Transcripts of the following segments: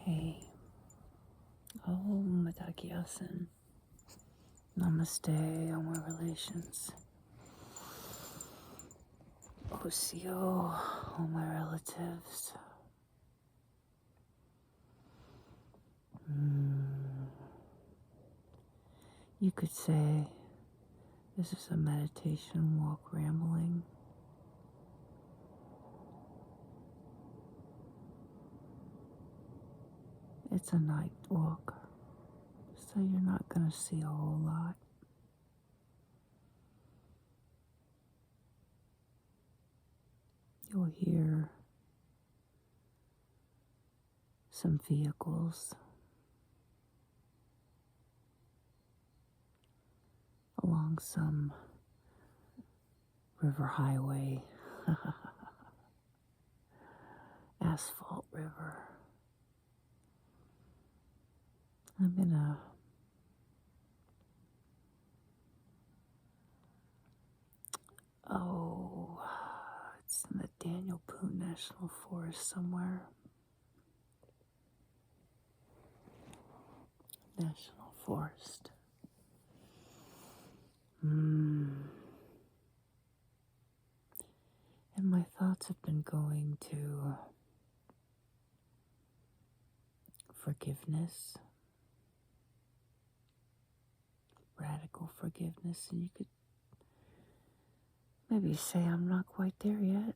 Hey, Om Medakyasin. Namaste, all my relations. Osio, all my relatives. You could say this is a meditation walk rambling. It's a night walk, so you're not going to see a whole lot. You'll hear some vehicles along some river highway, asphalt river. I'm in it's in the Daniel Boone National Forest somewhere. National Forest. And my thoughts have been going to forgiveness, radical forgiveness, and you could maybe say I'm not quite there yet.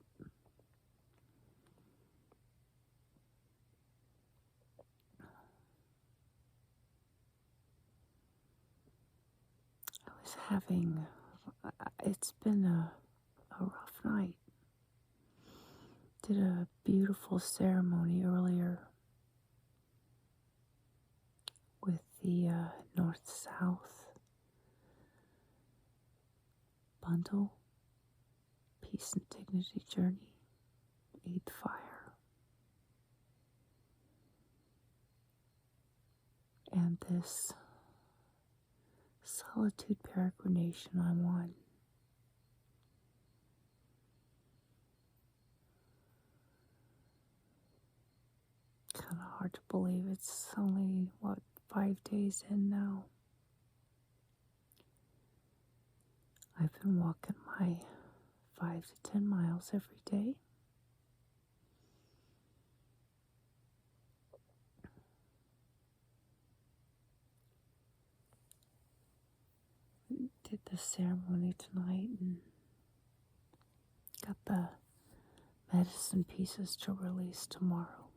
It's been a rough night. Did a beautiful ceremony earlier with the North-South bundle, Peace and Dignity Journey, Eighth Fire. And this solitude peregrination I'm on. Kind of hard to believe it's only, 5 days in now. I've been walking my 5 to 10 miles every day. Did the ceremony tonight and got the medicine pieces to release tomorrow.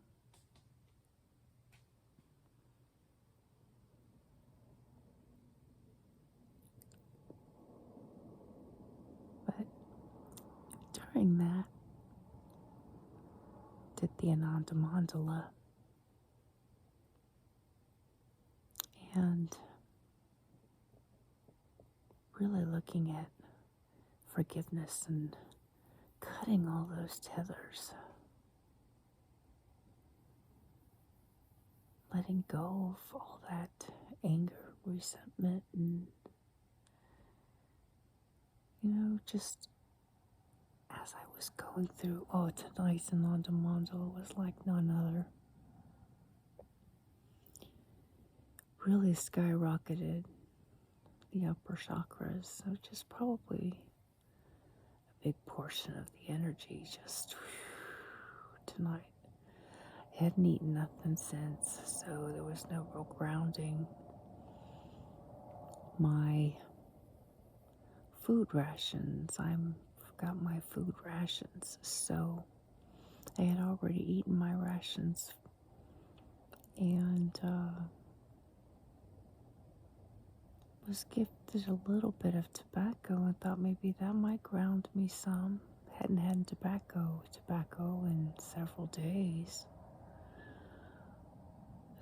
But during that, did the Ananda Mandala, and really looking at forgiveness and cutting all those tethers, letting go of all that anger, resentment, and just as I was going through, tonight's Ananda Mandala was like none other. Really skyrocketed the upper chakras, which is probably a big portion of the energy just tonight. I hadn't eaten nothing since, so there was no real grounding. My food rations, forgot my food rations, so I had already eaten my rations and was gifted a little bit of tobacco and thought maybe that might ground me some. Hadn't had tobacco in several days.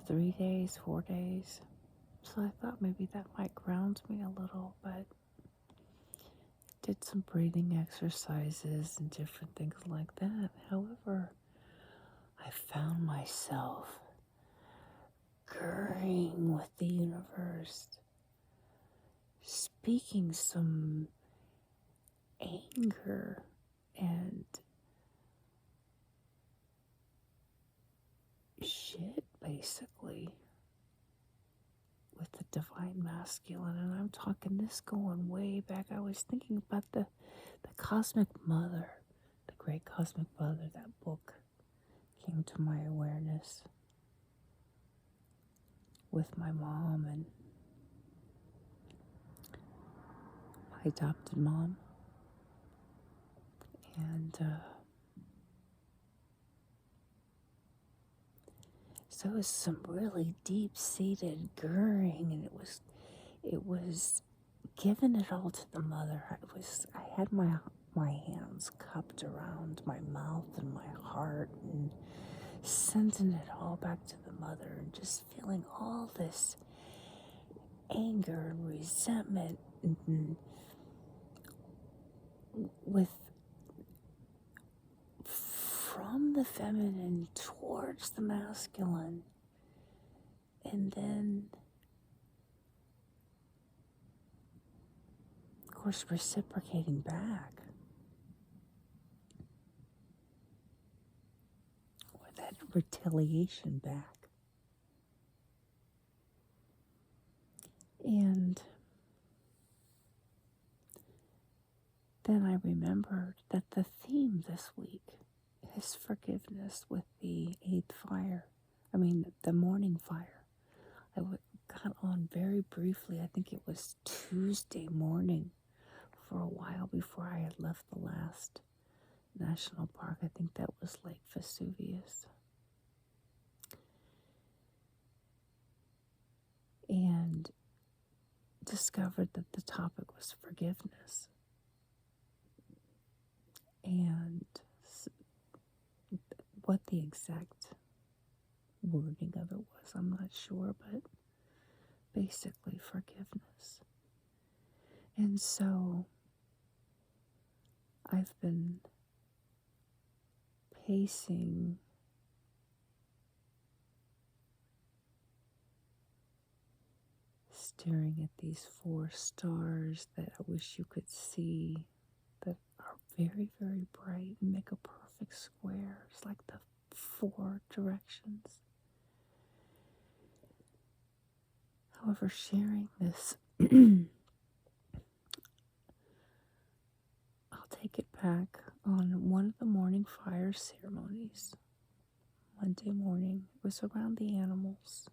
3 days, 4 days. So I thought maybe that might ground me a little, but did some breathing exercises and different things like that. However, I found myself agreeing with the universe, speaking some anger and shit, basically. basically with the divine masculine. And I'm talking this going way back. I was thinking about the cosmic mother, the great cosmic mother. That book came to my awareness with my mom and my adopted mom. And so it was some really deep-seated girring, and it was giving it all to the mother. I had my hands cupped around my mouth and my heart and sending it all back to the mother, and just feeling all this anger and resentment and with from the feminine towards the masculine, and then of course reciprocating back, or that retaliation back. And then I remembered that the theme this week is forgiveness with the the morning fire. Got on very briefly. I think it was Tuesday morning for a while before I had left the last national park. I think that was Lake Vesuvius. And discovered that the topic was forgiveness. And what the exact wording of it was, I'm not sure, but basically forgiveness. And so I've been pacing staring at these 4 stars that I wish you could see, that are very, very bright and make a perfect square. It's like the 4 directions. However, sharing this, I'll take it back on one of the morning fire ceremonies. Monday morning, it was around the animals,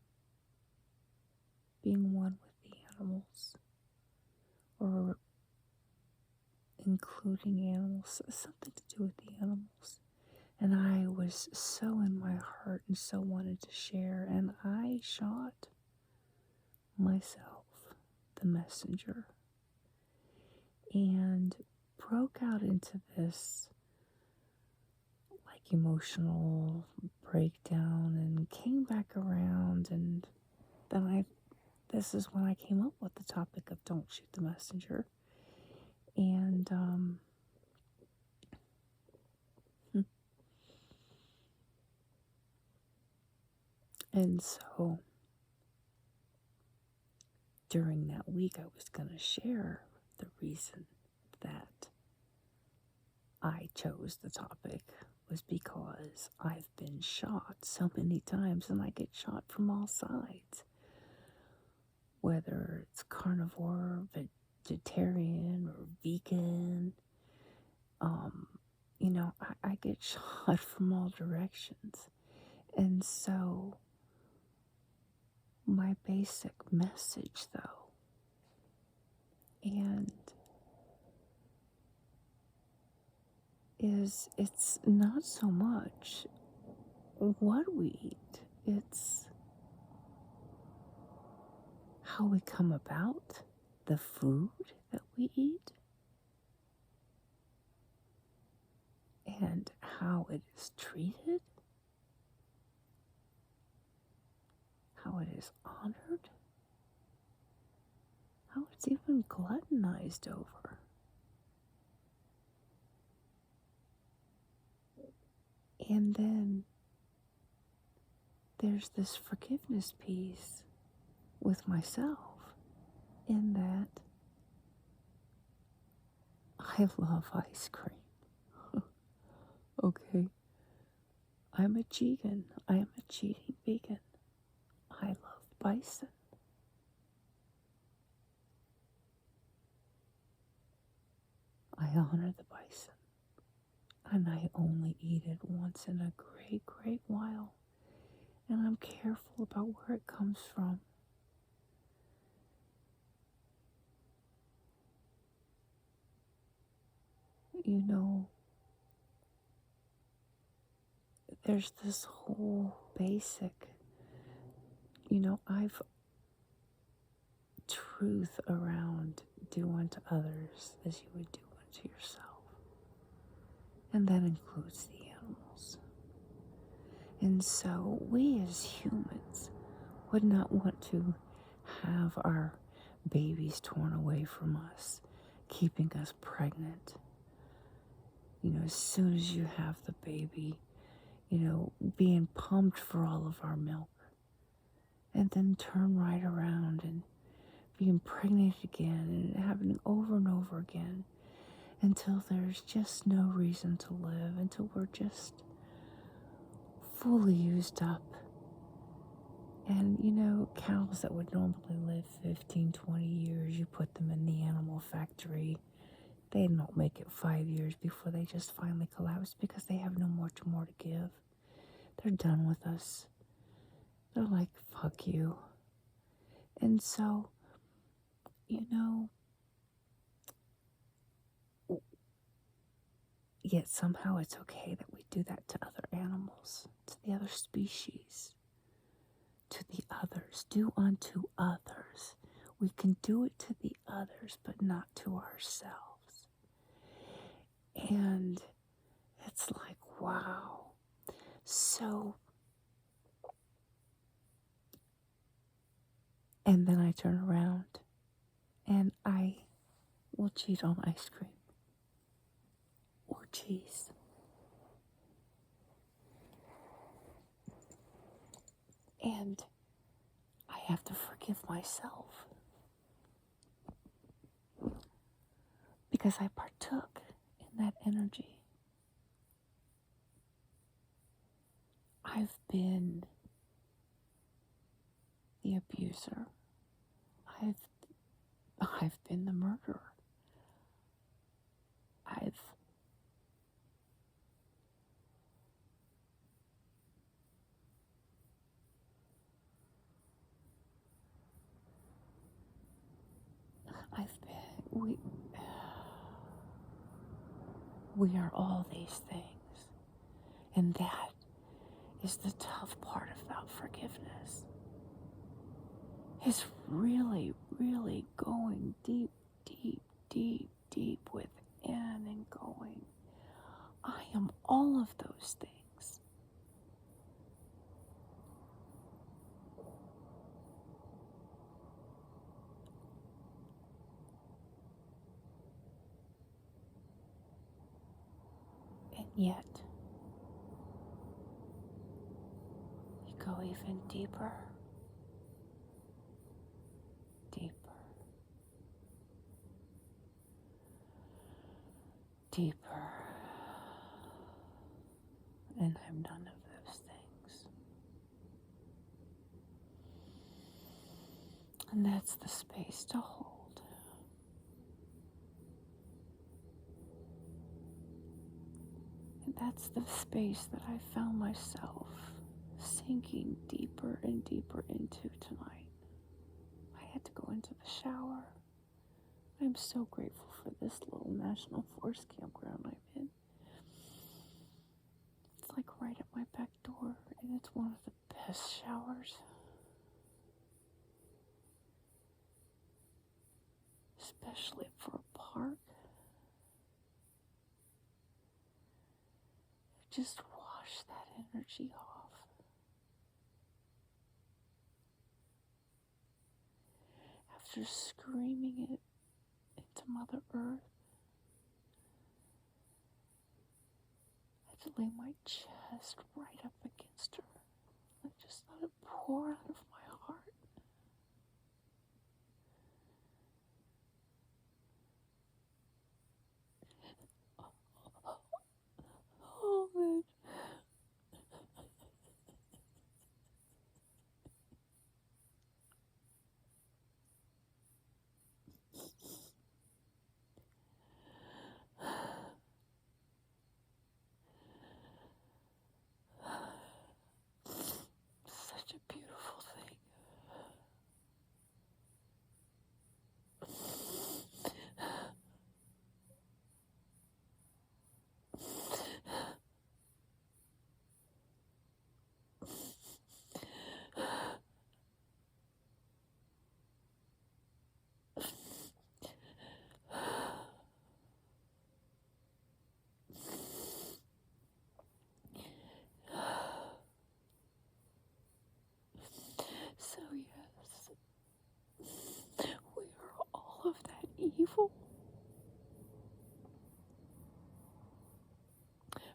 being one with the animals, or including animals, something to do with the animals. And I was so in my heart and so wanted to share, and I shot myself, the messenger, and broke out into this like emotional breakdown and came back around. And then this is when I came up with the topic of don't shoot the messenger. And and so during that week I was going to share the reason that I chose the topic was because I've been shot so many times, and I get shot from all sides. Whether it's carnivore, vegetarian, or vegan, I get shot from all directions. And so my basic message, though, is it's not so much what we eat, it's how we come about the food that we eat, and how it is treated, how it is honored, how it's even gluttonized over. And then there's this forgiveness piece with myself, in that I love ice cream. Okay? I'm a vegan. I am a cheating vegan. once in a great, great while. And I'm careful about where it comes from. You know, there's this whole basic, I've truth around do unto others as you would do unto yourself. And that includes the animals. And so we as humans would not want to have our babies torn away from us, keeping us pregnant. As soon as you have the baby, being pumped for all of our milk, and then turn right around and being pregnant again and having it over and over again until there's just no reason to live, until we're just fully used up. And cows that would normally live 15, 20 years, you put them in the animal factory, they don't make it 5 years before they just finally collapse because they have no more to give. They're done with us. They're like, fuck you. And so, yet somehow it's okay that we do that to other animals, to the other species, to the others. Do unto others. We can do it to the others, but not to ourselves. And it's like, wow. So, and then I turn around and I will cheat on ice cream or cheese. And I have to forgive myself because I partook in that energy. I've been the abuser. I've been the murderer. I've been, we are all these things. And that is the tough part about forgiveness. It's really, really going deep, deep, deep, deep within and going, I am all of those things. And yet, you go even deeper, deeper, deeper. And I'm none of those things. And that's the space to hold. And that's the space that I found myself sinking deeper and deeper into tonight. I had to go into the shower. I'm so grateful for this little National Forest campground I'm in. It's like right at my back door, and it's one of the best showers. Especially for a park. Just wash that energy off. After screaming it into Mother Earth, I had to lay my chest right up against her. I just let it pour out of my heart. Oh, man. We are all of that evil,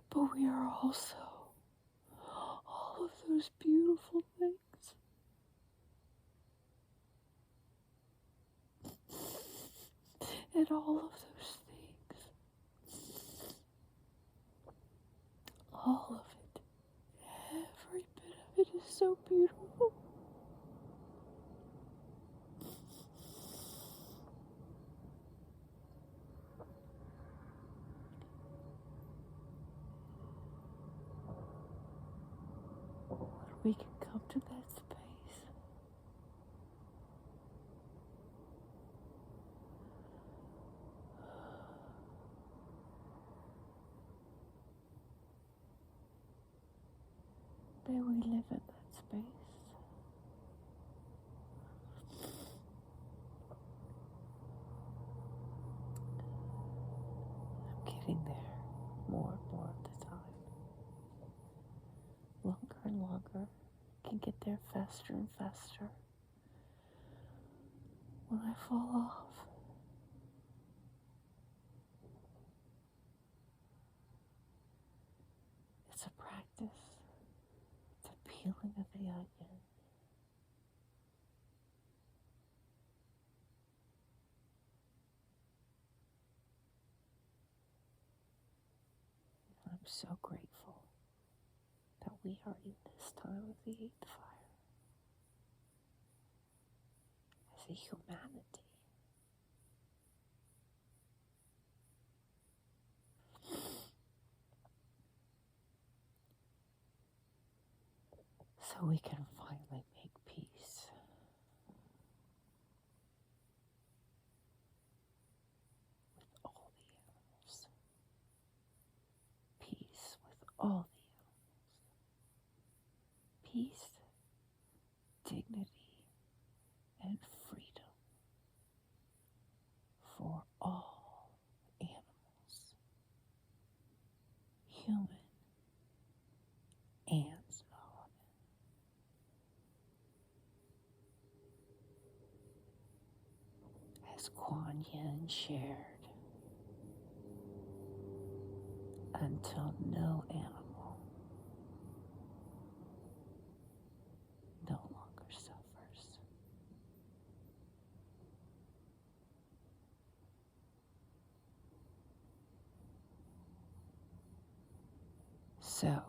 but we are also all of those beautiful things. And all of those things, all of it, every bit of it is so beautiful. When we can come to that space, may we live in that space. I'm getting there more and more of the time. Longer and longer. Can get there faster and faster. When I fall off, it's a practice. It's a peeling of the onion. I'm so grateful that we are in this time of the eighth fire as a humanity. So we can finally make peace with all the animals. Peace with all the animals. Peace, dignity, and freedom for all animals, human and non. As Kuan Yin shared, until no animal no longer suffers. So,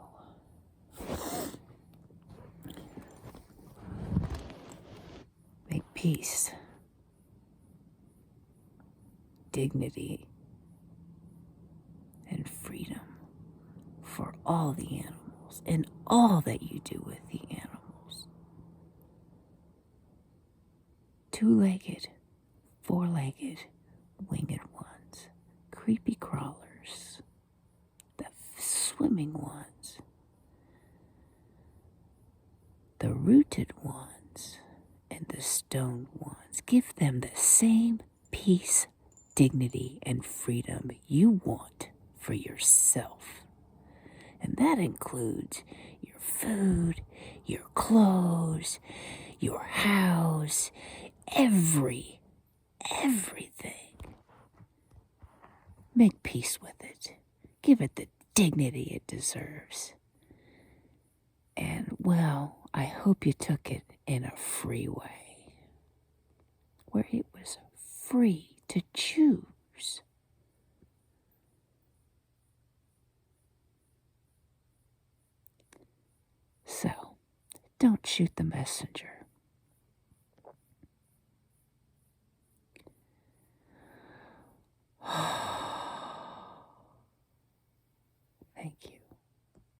make peace, dignity, and freedom for all the animals and all that you do with the animals. Two-legged, four-legged, winged ones, creepy crawlers, the swimming ones, the rooted ones, and the stoned ones. Give them the same peace, dignity, and freedom you want for yourself. And that includes your food, your clothes, your house, everything. Make peace with it. Give it the dignity it deserves. And, well, I hope you took it in a free way, where it was free to choose. So, don't shoot the messenger. Thank you.